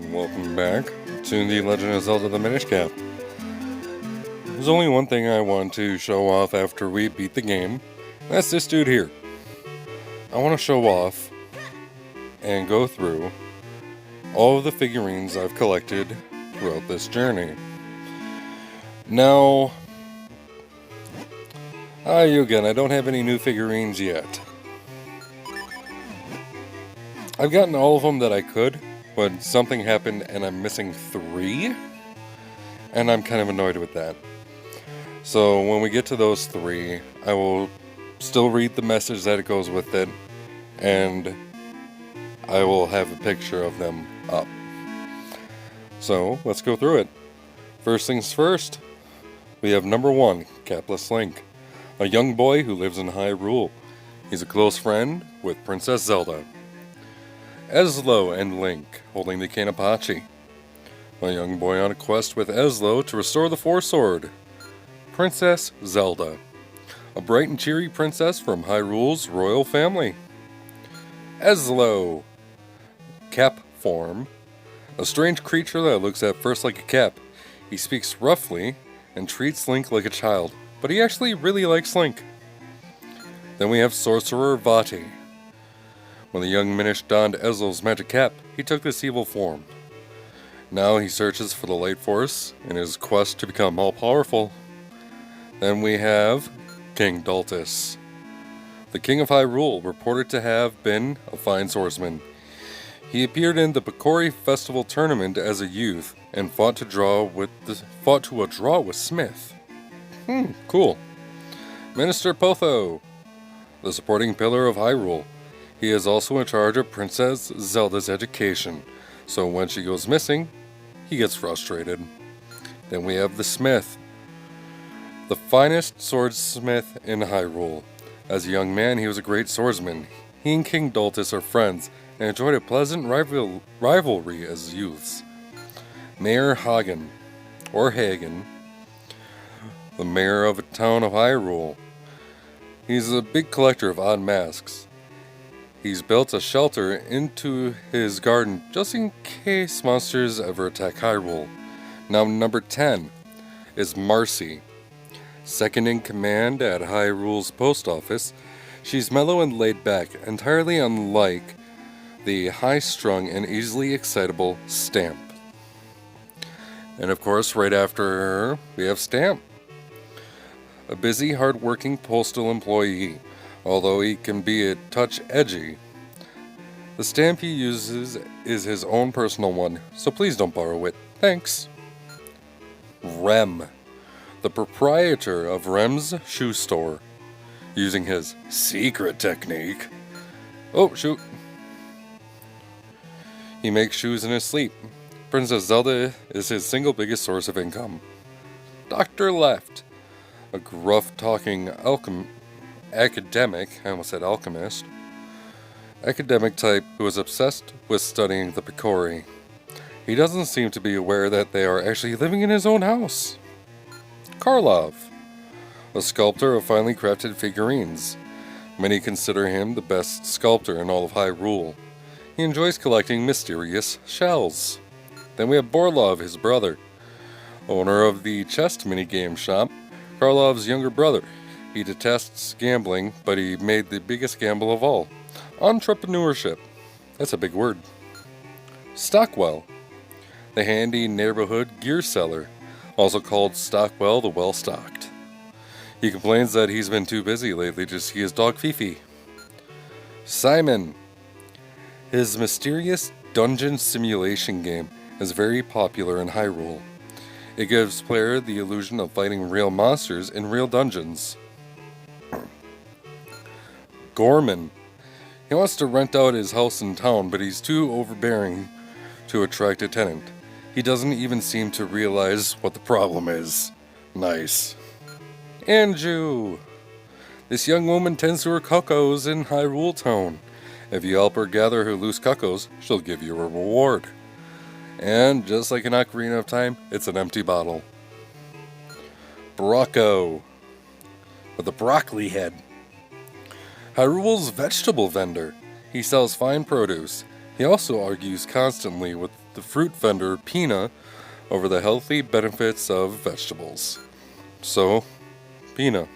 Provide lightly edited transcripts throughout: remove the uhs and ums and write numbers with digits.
and welcome back to the Legend of Zelda The Minish Cap. There's only one thing I want to show off after we beat the game. That's this dude here. I want to show off and go through all of the figurines I've collected throughout this journey. Now, again, I don't have any new figurines yet. I've gotten all of them that I could, but something happened and I'm missing 3, and I'm kind of annoyed with that. So when we get to those 3, I will still read the message that it goes with it, and I will have a picture of them up. So let's go through it. First things first, we have number 1, Capless Link, a young boy who lives in Hyrule. He's a close friend with Princess Zelda. Eslo and Link, holding the Kanapachi. A young boy on a quest with Eslo to restore the Four Sword. Princess Zelda, a bright and cheery princess from Hyrule's royal family. Eslo, cap form, a strange creature that looks at first like a cap. He speaks roughly and treats Link like a child, but he actually really likes Link. Then we have Sorcerer Vati. When the young Minish donned Eslo's magic cap, he took this evil form. Now he searches for the Light Force in his quest to become all-powerful. Then we have King Daltis, the King of Hyrule, reported to have been a fine swordsman. He appeared in the Picori Festival tournament as a youth and fought to a draw with Smith. Cool. Minister Potho, the supporting pillar of Hyrule. He is also in charge of Princess Zelda's education, so when she goes missing, he gets frustrated. Then we have the Smith, the finest swordsmith in Hyrule. As a young man, he was a great swordsman. He and King Daltis are friends and enjoyed a pleasant rivalry as youths. Mayor Hagen, the mayor of a town of Hyrule. He's a big collector of odd masks. He's built a shelter into his garden just in case monsters ever attack Hyrule. Now number 10 is Marcy. Second in command at Hyrule's post office, she's mellow and laid back, entirely unlike the high-strung and easily excitable Stamp. And of course, right after her, we have Stamp, a busy, hard-working postal employee. Although he can be a touch edgy, the stamp he uses is his own personal one, so please don't borrow it. Thanks. Rem, the proprietor of Rem's shoe store, using his secret technique. Oh, shoot. He makes shoes in his sleep. Princess Zelda is his single biggest source of income. Dr. Left, a gruff-talking academic type who is obsessed with studying the Picori. He doesn't seem to be aware that they are actually living in his own house. Karlov, a sculptor of finely crafted figurines. Many consider him the best sculptor in all of Hyrule. He enjoys collecting mysterious shells. Then we have Borlov, his brother, owner of the chest minigame shop. Karlov's younger brother. He detests gambling, but he made the biggest gamble of all. Entrepreneurship. That's a big word. Stockwell, the handy neighborhood gear seller, also called Stockwell the Well-Stocked. He complains that he's been too busy lately to see his dog Fifi. Simon. His mysterious dungeon simulation game is very popular in Hyrule. It gives player the illusion of fighting real monsters in real dungeons. Gorman. He wants to rent out his house in town, but he's too overbearing to attract a tenant. He doesn't even seem to realize what the problem is. Nice. Anju. This young woman tends to her cuckoos in Hyrule Town. If you help her gather her loose cuckoos, she'll give you a reward. And just like in Ocarina of Time, it's an empty bottle. Brocco, with a broccoli head. Hyrule's vegetable vendor. He sells fine produce. He also argues constantly with the fruit vendor Pina over the healthy benefits of vegetables. So, Pina,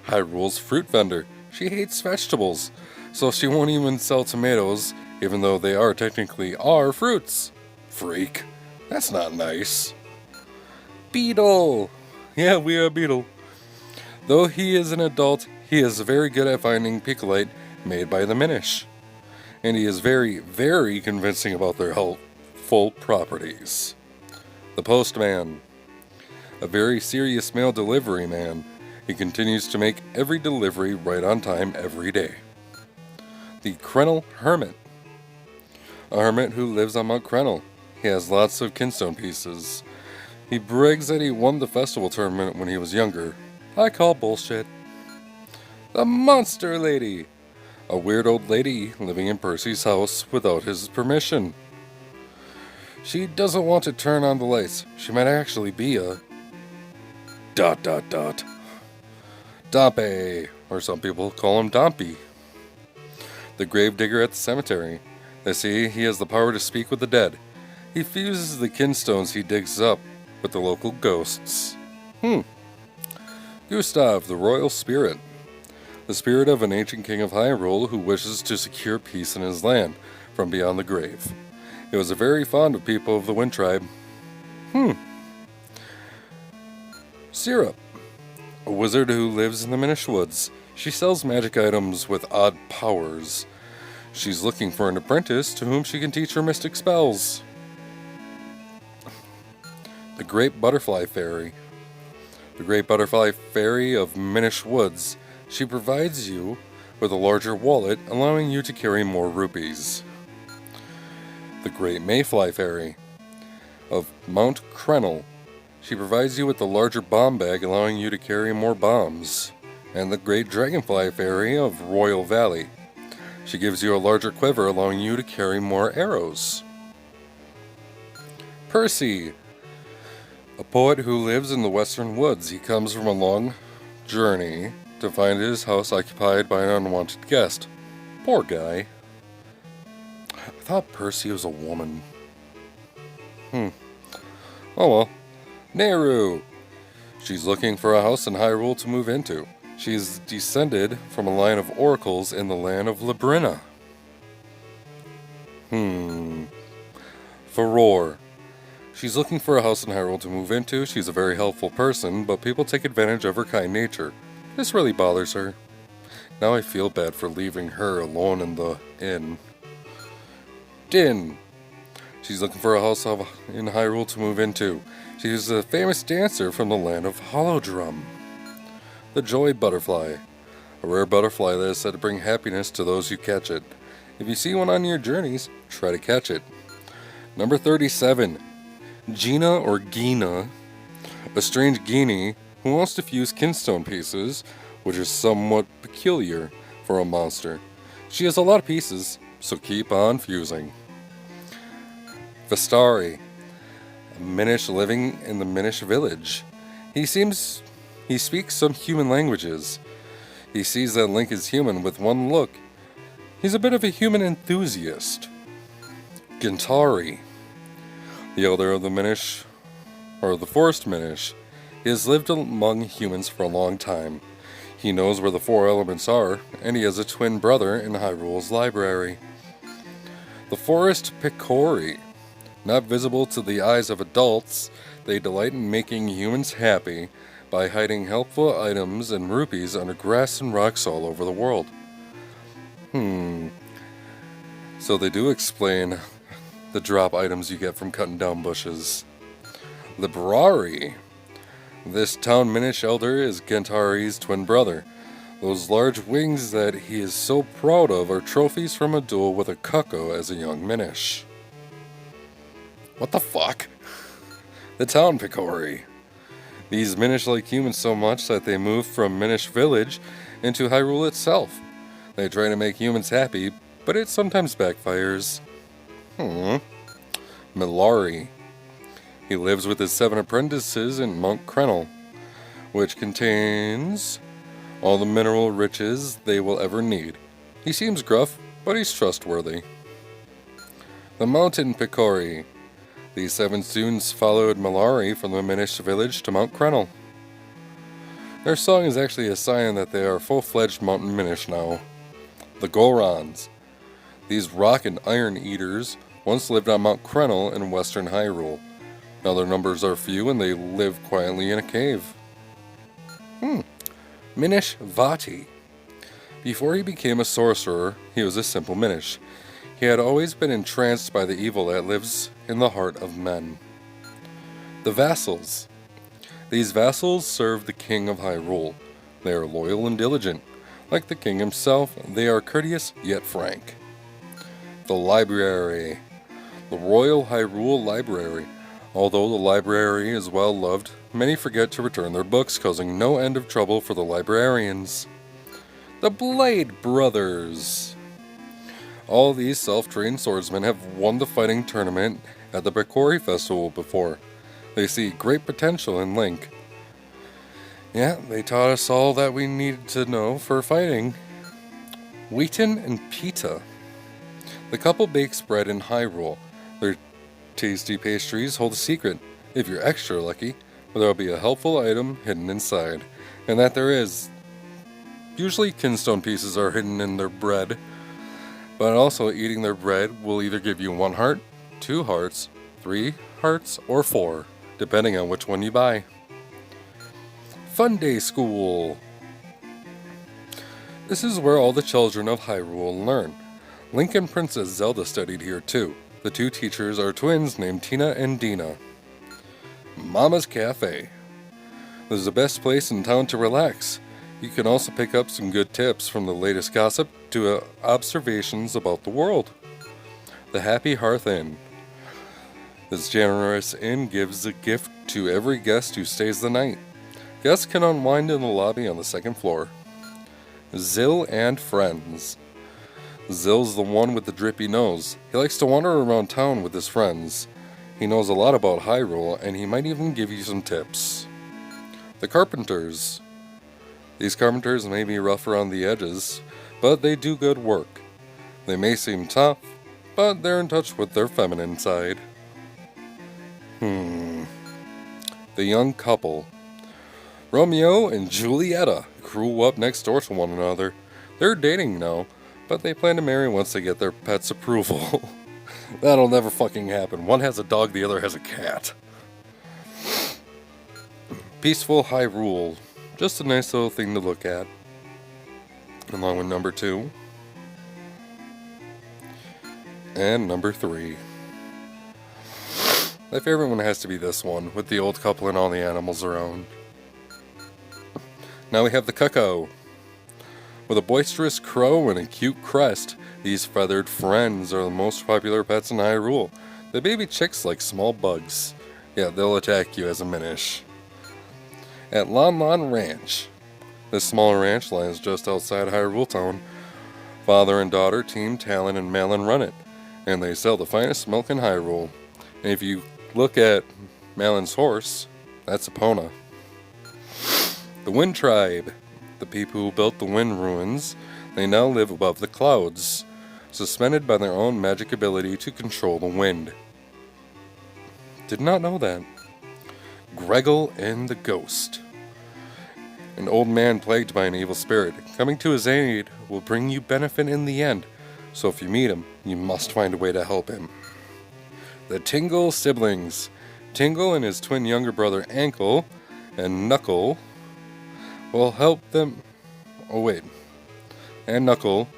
Hyrule's fruit vendor, she hates vegetables, so she won't even sell tomatoes, even though they are technically fruits. Freak. That's not nice. Beetle! Yeah, we are Beetle. Though he is an adult, he is very good at finding Picolite made by the Minish. And he is very, very convincing about their helpful properties. The Postman. A very serious mail delivery man. He continues to make every delivery right on time every day. The Krennel Hermit. A hermit who lives on Mount Krennel. He has lots of kinstone pieces. He brags that he won the festival tournament when he was younger. I call bullshit. The Monster Lady. A weird old lady living in Percy's house without his permission. She doesn't want to turn on the lights. She might actually be a... ... Dompe, or some people call him Dompy. The gravedigger at the cemetery. They say he has the power to speak with the dead. He fuses the kinstones he digs up with the local ghosts. Gustav, the royal spirit. The spirit of an ancient king of Hyrule who wishes to secure peace in his land from beyond the grave. He was very fond of people of the Wind Tribe. Syrup. A wizard who lives in the Minish Woods. She sells magic items with odd powers. She's looking for an apprentice to whom she can teach her mystic spells. The Great Butterfly Fairy. The Great Butterfly Fairy of Minish Woods. She provides you with a larger wallet, allowing you to carry more rupees. The Great Mayfly Fairy of Mount Krennel. She provides you with a larger bomb bag, allowing you to carry more bombs. And the Great Dragonfly Fairy of Royal Valley. She gives you a larger quiver, allowing you to carry more arrows. Percy. A poet who lives in the western woods. He comes from a long journey to find his house occupied by an unwanted guest. Poor guy. I thought Percy was a woman. Oh well. Nehru. She's looking for a house in Hyrule to move into. She's descended from a line of oracles in the land of Labrina. Furore. She's looking for a house in Hyrule to move into. She's a very helpful person, but people take advantage of her kind nature. This really bothers her. Now I feel bad for leaving her alone in the inn. Din. She's looking for a house in Hyrule to move into. She's a famous dancer from the land of Holodrum. The Joy Butterfly. A rare butterfly that is said to bring happiness to those who catch it. If you see one on your journeys, try to catch it. Number 37. Gina or Gina. A strange Genie who wants to fuse kinstone pieces, which is somewhat peculiar for a monster. She has a lot of pieces, so keep on fusing. Vestari. A Minish living in the Minish village. He speaks some human languages. He sees that Link is human with one look. He's a bit of a human enthusiast. Gintari. The elder of the Minish, or the Forest Minish. He has lived among humans for a long time. He knows where the four elements are, and he has a twin brother in Hyrule's library. The Forest Picori. Not visible to the eyes of adults, they delight in making humans happy by hiding helpful items and rupees under grass and rocks all over the world. So they do explain the drop items you get from cutting down bushes. Librari. This town Minish elder is Gentari's twin brother. Those large wings that he is so proud of are trophies from a duel with a Cucko as a young Minish. What the fuck? The town Picori. These Minish like humans so much that they move from Minish Village into Hyrule itself. They try to make humans happy, but it sometimes backfires. Milari. He lives with his 7 apprentices in Mount Krennel, which contains all the mineral riches they will ever need. He seems gruff, but he's trustworthy. The Mountain Picori. These 7 students followed Malari from the Minish village to Mount Krennel. Their song is actually a sign that they are full-fledged mountain Minish now. The Gorons. These rock and iron eaters once lived on Mount Krennel in western Hyrule. Now their numbers are few and they live quietly in a cave. Minish Vati. Before he became a sorcerer, he was a simple Minish. He had always been entranced by the evil that lives in the heart of men. The Vassals. These vassals serve the king of Hyrule. They are loyal and diligent. Like the king himself, they are courteous yet frank. The Library. The Royal Hyrule Library. Although the library is well loved, many forget to return their books, causing no end of trouble for the librarians. The Blade Brothers. All these self-trained swordsmen have won the fighting tournament at the Bakori Festival before. They see great potential in Link. Yeah, they taught us all that we needed to know for fighting. Wheaton and Pita. The couple bakes bread in Hyrule. Their tasty pastries hold a secret, if you're extra lucky, but there'll be a helpful item hidden inside. And that there is. Usually kinstone pieces are hidden in their bread, but also eating their bread will either give you 1 heart, 2 hearts, 3 hearts, or 4, depending on which one you buy. Fun Day School. This is where all the children of Hyrule learn. Link and Princess Zelda studied here too. The 2 teachers are twins named Tina and Dina. Mama's Cafe. This is the best place in town to relax. You can also pick up some good tips from the latest gossip to observations about the world. The Happy Hearth Inn. This generous inn gives a gift to every guest who stays the night. Guests can unwind in the lobby on the 2nd floor. Zill and Friends. Zill's the one with the drippy nose. He likes to wander around town with his friends. He knows a lot about Hyrule, and he might even give you some tips. The Carpenters. These carpenters may be rough around the edges, but they do good work. They may seem tough, but they're in touch with their feminine side. The Young Couple. Romeo and Julieta grew up next door to one another. They're dating now, but they plan to marry once they get their pet's approval. That'll never fucking happen. One has a dog, the other has a cat. Peaceful Hyrule. Just a nice little thing to look at. Along with number 2. And number 3. My favorite one has to be this one, with the old couple and all the animals around. Now we have the Cuckoo. With a boisterous crow and a cute crest, these feathered friends are the most popular pets in Hyrule. The baby chicks like small bugs. Yeah, they'll attack you as a Minish. At Lon Lon Ranch. This small ranch lies just outside Hyrule Town. Father and daughter team Talon and Malon run it, and they sell the finest milk in Hyrule. And if you look at Malon's horse, that's Epona. The Wind Tribe. The people who built the Wind Ruins, they now live above the clouds, suspended by their own magic ability to control the wind. Did not know that. Greggle and the Ghost. An old man plagued by an evil spirit. Coming to his aid will bring you benefit in the end, so if you meet him, you must find a way to help him. The Tingle Siblings. Tingle and his twin younger brother Ankle and Knuckle will help them. And Knuckle.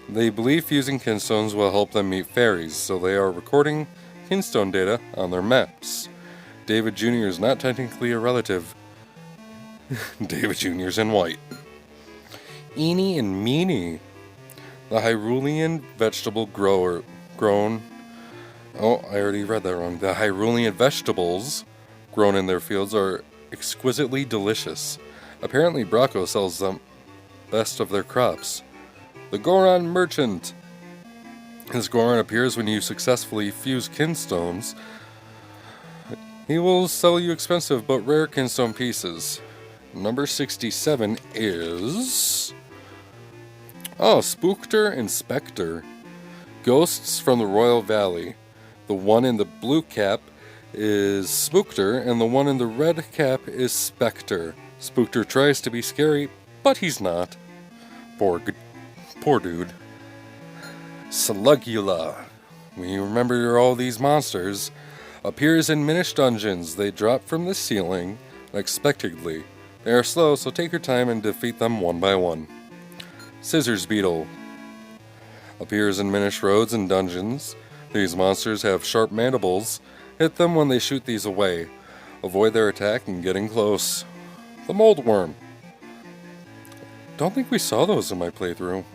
They believe fusing kinstones will help them meet fairies, so they are recording kinstone data on their maps. David Jr. is not technically a relative. David Jr. is in white. Eenie and Meanie. The Hyrulean vegetable grown. Oh, I already read that wrong. The Hyrulean vegetables grown in their fields are exquisitely delicious. Apparently Bracco sells them best of their crops. The Goron Merchant. His Goron appears when you successfully fuse kinstones. He will sell you expensive but rare kinstone pieces. Number 67 is... Spookter and Spectre. Ghosts from the Royal Valley. The one in the blue cap is Spookter, and the one in the red cap is Spectre. Spookter tries to be scary, but he's not. Poor dude. Slugula. When you remember all these monsters, appears in Minish dungeons. They drop from the ceiling unexpectedly. They are slow, so take your time and defeat them one by one. Scissors Beetle. Appears in Minish roads and dungeons. These monsters have sharp mandibles. Hit them when they shoot these away. Avoid their attack and getting close. The Mold Worm. Don't think we saw those in my playthrough.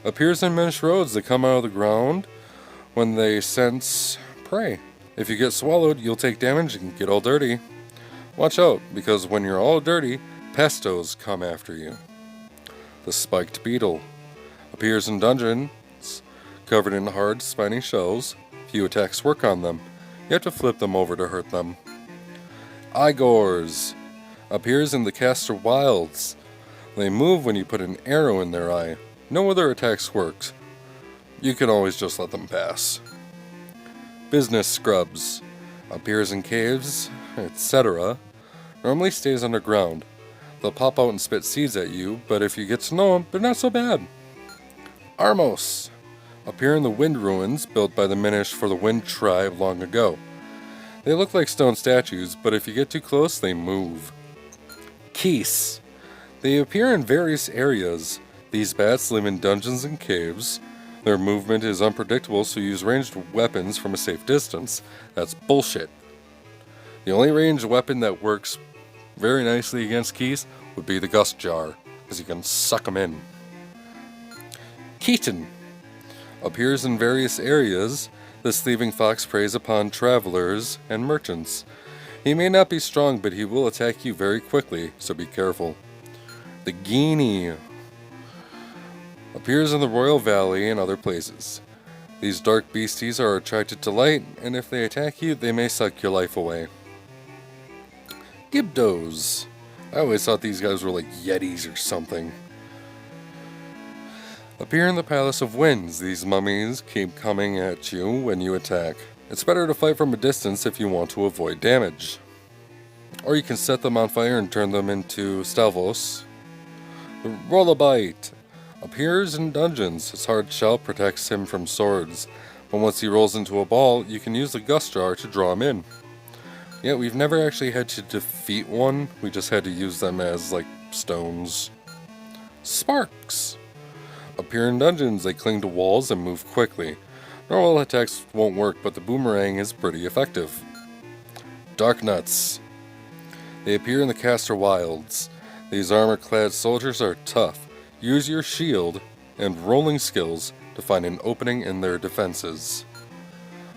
Appears in Minish roads that come out of the ground when they sense prey. If you get swallowed, you'll take damage and get all dirty. Watch out, because when you're all dirty, pestos come after you. The Spiked Beetle. Appears in dungeons covered in hard, spiny shells. Few attacks work on them. You have to flip them over to hurt them. Igors. Appears in the Caster Wilds. They move when you put an arrow in their eye. No other attacks works. You can always just let them pass. Business Scrubs. Appears in caves, etc. Normally stays underground. They'll pop out and spit seeds at you, but if you get to know them, they're not so bad. Armos. Appear in the Wind Ruins, built by the Minish for the Wind Tribe long ago. They look like stone statues, but if you get too close, they move. Keese. They appear in various areas. These bats live in dungeons and caves. Their movement is unpredictable, so use ranged weapons from a safe distance. That's bullshit. The only ranged weapon that works very nicely against Keese would be the Gust Jar, because you can suck them in. Keaton. Appears in various areas. This thieving fox preys upon travelers and merchants. He may not be strong, but he will attack you very quickly, so be careful. The Genie. Appears in the Royal Valley and other places. These dark beasties are attracted to light, and if they attack you, they may suck your life away. Gibdos. I always thought these guys were like Yetis or something. Appear in the Palace of Winds. These mummies keep coming at you when you attack. It's better to fight from a distance if you want to avoid damage. Or you can set them on fire and turn them into Stalvos. The Rollabite. Appears in dungeons. His hard shell protects him from swords. But once he rolls into a ball, you can use the Gust Jar to draw him in. Yeah, we've never actually had to defeat one. We just had to use them as, like, stones. Sparks. Appear in dungeons. They cling to walls and move quickly. Normal attacks won't work, but the boomerang is pretty effective. Dark Nuts. They appear in the Caster Wilds. These armor-clad soldiers are tough. Use your shield and rolling skills to find an opening in their defenses.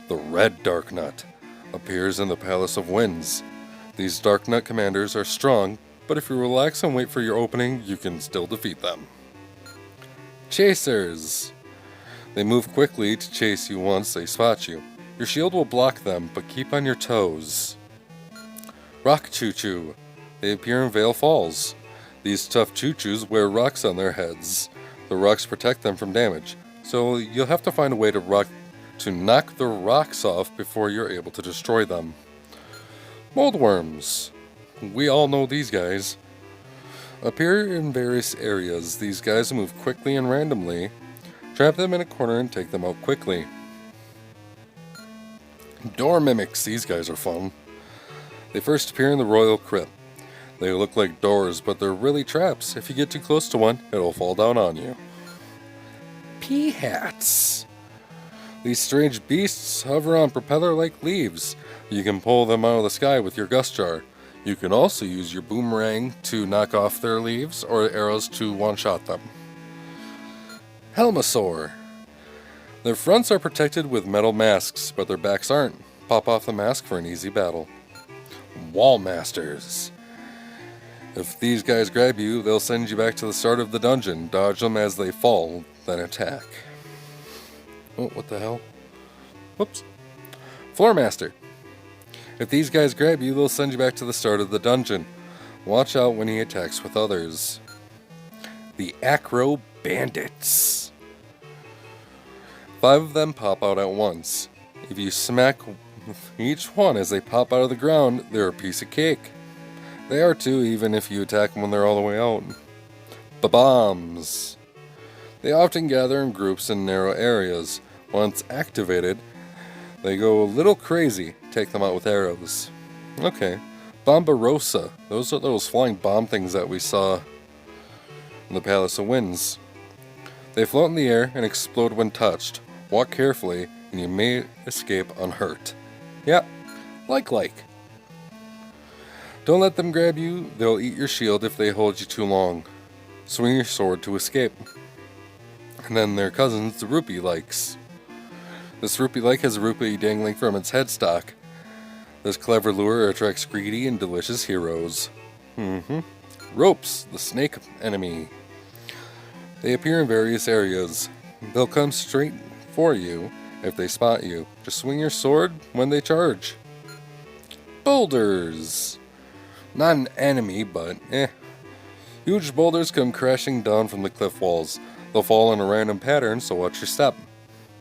The Red Dark Nut appears in the Palace of Winds. These Dark Nut commanders are strong, but if you relax and wait for your opening, you can still defeat them. Chasers. They move quickly to chase you once they spot you. Your shield will block them, but keep on your toes. Rock Choo-Choo. They appear in Vale Falls. These tough choo-choos wear rocks on their heads. The rocks protect them from damage, so you'll have to find a way to knock the rocks off before you're able to destroy them. Moldworms. We all know these guys. Appear in various areas. These guys move quickly and randomly. Trap them in a corner and take them out quickly. Door Mimics. These guys are fun. They first appear in the Royal Crypt. They look like doors, but they're really traps. If you get too close to one, it'll fall down on you. Peahats. These strange beasts hover on propeller-like leaves. You can pull them out of the sky with your Gust Jar. You can also use your boomerang to knock off their leaves, or arrows to one-shot them. Helmasaur. Their fronts are protected with metal masks, but their backs aren't. Pop off the mask for an easy battle. Wallmasters. If these guys grab you, they'll send you back to the start of the dungeon. Dodge them as they fall, then attack. Oh, what the hell? Whoops. Floormaster. If these guys grab you, they'll send you back to the start of the dungeon. Watch out when he attacks with others. The Acro Bandits. 5 of them pop out at once. If you smack each one as they pop out of the ground, they're a piece of cake. They are too, even if you attack them when they're all the way out. Bombs. They often gather in groups in narrow areas. Once activated, they go a little crazy. Take them out with arrows. Okay. Bombarosa. Those are those flying bomb things that we saw in the Palace of Winds. They float in the air and explode when touched. Walk carefully, and you may escape unhurt. Yep, like. Don't let them grab you, they'll eat your shield if they hold you too long. Swing your sword to escape. And then their cousins, the rupee-likes. This rupee-like has a rupee dangling from its headstock. This clever lure attracts greedy and delicious heroes. Ropes, the snake enemy. They appear in various areas. They'll come straight for you if they spot you. Just swing your sword when they charge. Boulders. Not an enemy, but Huge boulders come crashing down from the cliff walls. They'll fall in a random pattern, so watch your step.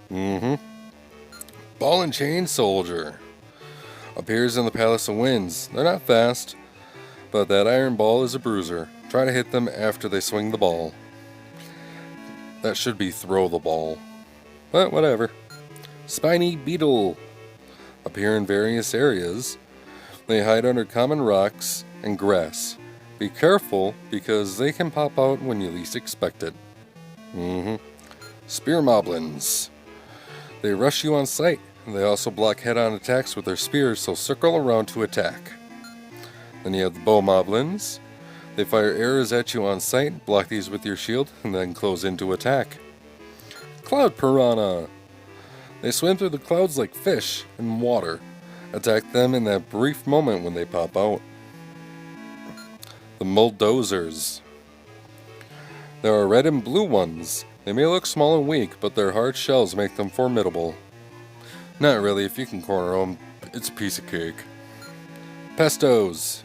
Ball and chain soldier. Appears in the Palace of Winds. They're not fast, but that iron ball is a bruiser. Try to hit them after they swing the ball. That should be throw the ball. But whatever. Spiny beetle. Appear in various areas. They hide under common rocks and grass. Be careful because they can pop out when you least expect it. Spear moblins. They rush you on sight. They also block head-on attacks with their spears, so circle around to attack. Then you have the bow moblins. They fire arrows at you on sight, block these with your shield, and then close in to attack. Cloud piranha. They swim through the clouds like fish in water. Attack them in that brief moment when they pop out. The bulldozers. There are red and blue ones. They may look small and weak, but their hard shells make them formidable. Not really, if you can corner them, it's a piece of cake. Pestos.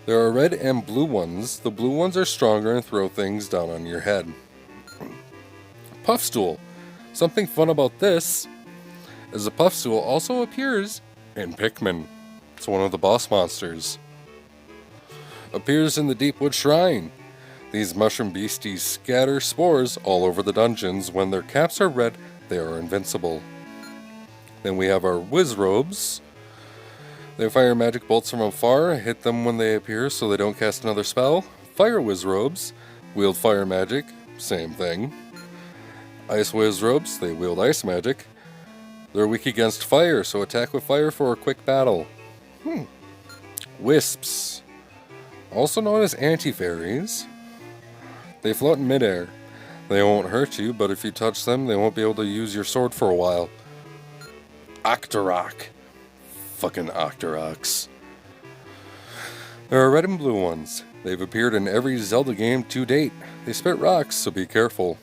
There are red and blue ones. The blue ones are stronger and throw things down on your head. Puffstool. Something fun about this is the Puffstool also appears in Pikmin. It's one of the boss monsters. Appears in the Deepwood Shrine. These mushroom beasties scatter spores all over the dungeons. When their caps are red, they are invincible. Then we have our Wizzrobes. They fire magic bolts from afar, hit them when they appear so they don't cast another spell. Fire Wizzrobes wield fire magic, same thing. Ice Wizzrobes, they wield ice magic. They're weak against fire, so attack with fire for a quick battle. Wisps, also known as anti-fairies. They float in midair. They won't hurt you, but if you touch them, they won't be able to use your sword for a while. Octorok. Fucking Octoroks. There are red and blue ones. They've appeared in every Zelda game to date. They spit rocks, so be careful.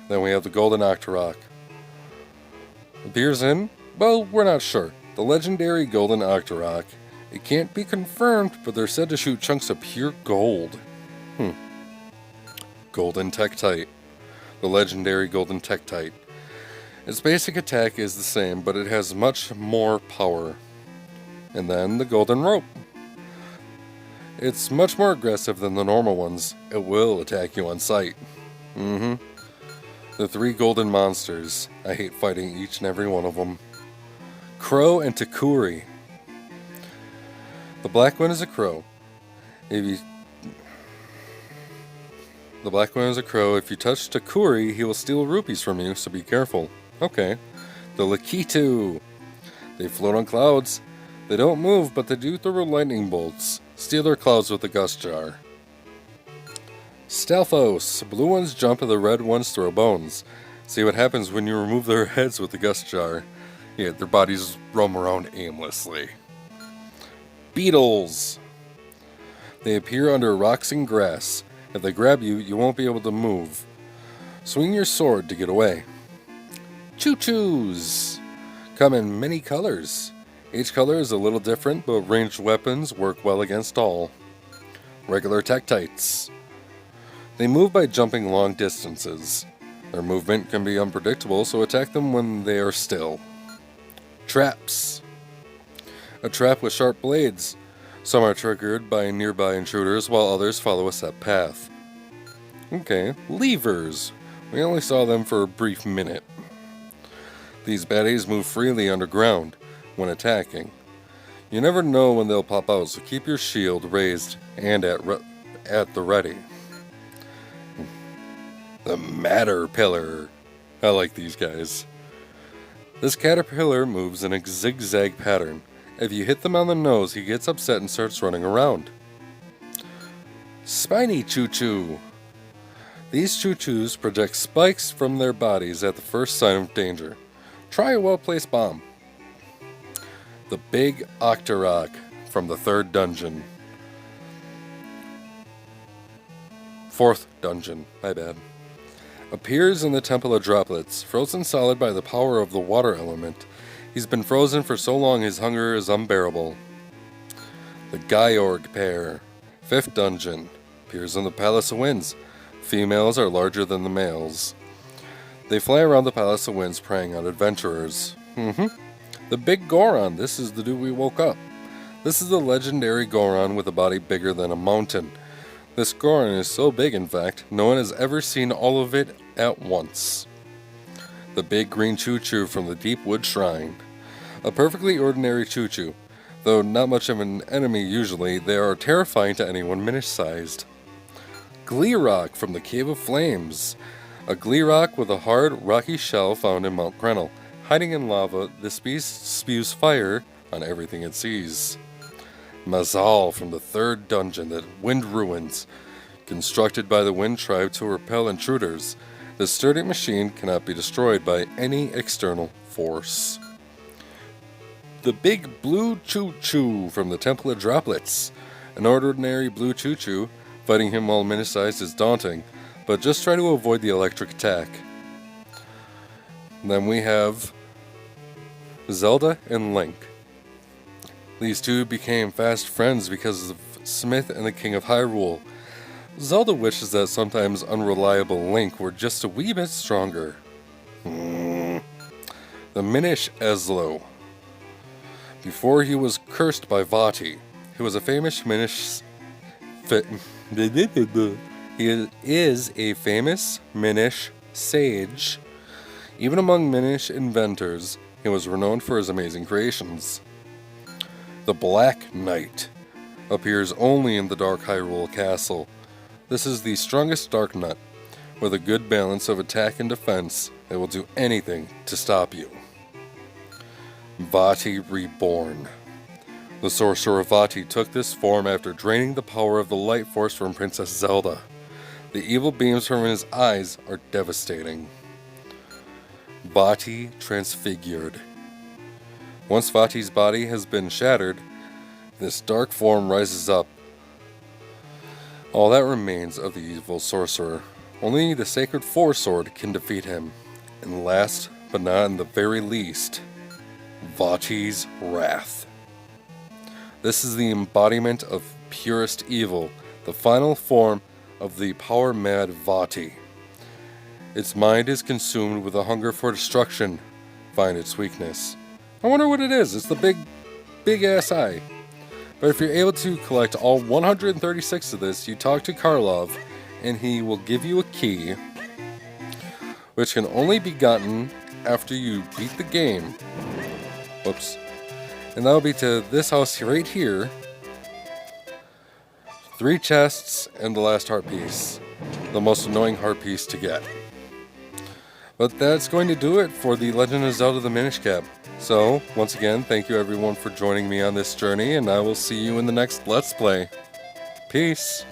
Then we have the Golden Octorok. Appears in? Well, we're not sure. The legendary Golden Octorok. It can't be confirmed, but they're said to shoot chunks of pure gold. Golden Tektite. The legendary Golden Tektite. Its basic attack is the same, but it has much more power. And then the Golden Rope. It's much more aggressive than the normal ones. It will attack you on sight. The 3 golden monsters. I hate fighting each and every one of them. Crow and Takuri. The black one is a crow. If you touch Takuri, he will steal rupees from you, so be careful. Okay. The Lakitu. They float on clouds. They don't move, but they do throw lightning bolts. Steal their clouds with the gust jar. Stalfos. Blue ones jump and the red ones throw bones. See what happens when you remove their heads with the gust jar. Yeah, their bodies roam around aimlessly. Beetles. They appear under rocks and grass. If they grab you, you won't be able to move. Swing your sword to get away. Choo-choos. Come in many colors. Each color is a little different, but ranged weapons work well against all. Regular Tektites. They move by jumping long distances. Their movement can be unpredictable, so attack them when they are still. Traps. A trap with sharp blades. Some are triggered by nearby intruders, while others follow a set path. Okay, levers. We only saw them for a brief minute. These baddies move freely underground when attacking. You never know when they'll pop out, so keep your shield raised and at the ready. The Matterpillar. I like these guys. This caterpillar moves in a zigzag pattern. If you hit them on the nose, he gets upset and starts running around. Spiny choo-choo. These choo-choos project spikes from their bodies at the first sign of danger. Try a well-placed bomb. The Big Octorok from the 3rd dungeon. 4th dungeon, my bad. Appears in the Temple of Droplets, frozen solid by the power of the water element. He's been frozen for so long his hunger is unbearable. The Gyorg pair, 5th dungeon. Appears in the Palace of Winds. Females are larger than the males. They fly around the Palace of Winds preying on adventurers. The Big Goron, this is the dude we woke up. This is the legendary Goron with a body bigger than a mountain. This Goron is so big, in fact, no one has ever seen all of it at once. The Big Green Choo-Choo from the Deep Wood Shrine. A perfectly ordinary choo-choo. Though not much of an enemy usually, they are terrifying to anyone Minish-sized. Gleerock from the Cave of Flames. A Gleerock with a hard, rocky shell found in Mount Krennel. Hiding in lava, this beast spews fire on everything it sees. Mazal from the 3rd dungeon, the Wind Ruins. Constructed by the Wind Tribe to repel intruders, this sturdy machine cannot be destroyed by any external force. The Big Blue Choo-Choo from the Temple of Droplets. An ordinary blue choo-choo, fighting him while Minish-sized is daunting, but just try to avoid the electric attack. Then we have Zelda and Link. These two became fast friends because of Smith and the King of Hyrule. Zelda wishes that sometimes unreliable Link were just a wee bit stronger. The Minish Ezlo. Before he was cursed by Vati, he was a famous Minish... He is a famous Minish sage. Even among Minish inventors, he was renowned for his amazing creations. The Black Knight appears only in the Dark Hyrule Castle. This is the strongest Dark Nut. With a good balance of attack and defense, it will do anything to stop you. Vati Reborn. The sorcerer Vati took this form after draining the power of the light force from Princess Zelda. The evil beams from his eyes are devastating. Vati Transfigured. Once Vati's body has been shattered, this dark form rises up. All that remains of the evil sorcerer. Only the Sacred Four Sword can defeat him. And last, but not in the very least, Vati's Wrath. This is the embodiment of purest evil, the final form of the power-mad Vati. Its mind is consumed with a hunger for destruction. Find its weakness. I wonder what it is. It's the big ass eye. But if you're able to collect all 136 of this, you talk to Karlov, and he will give you a key, which can only be gotten after you beat the game. Whoops. And that'll be to this house right here. 3 chests and the last heart piece. The most annoying heart piece to get. But that's going to do it for the Legend of Zelda The Minish Cap. So, once again, thank you everyone for joining me on this journey, and I will see you in the next Let's Play. Peace!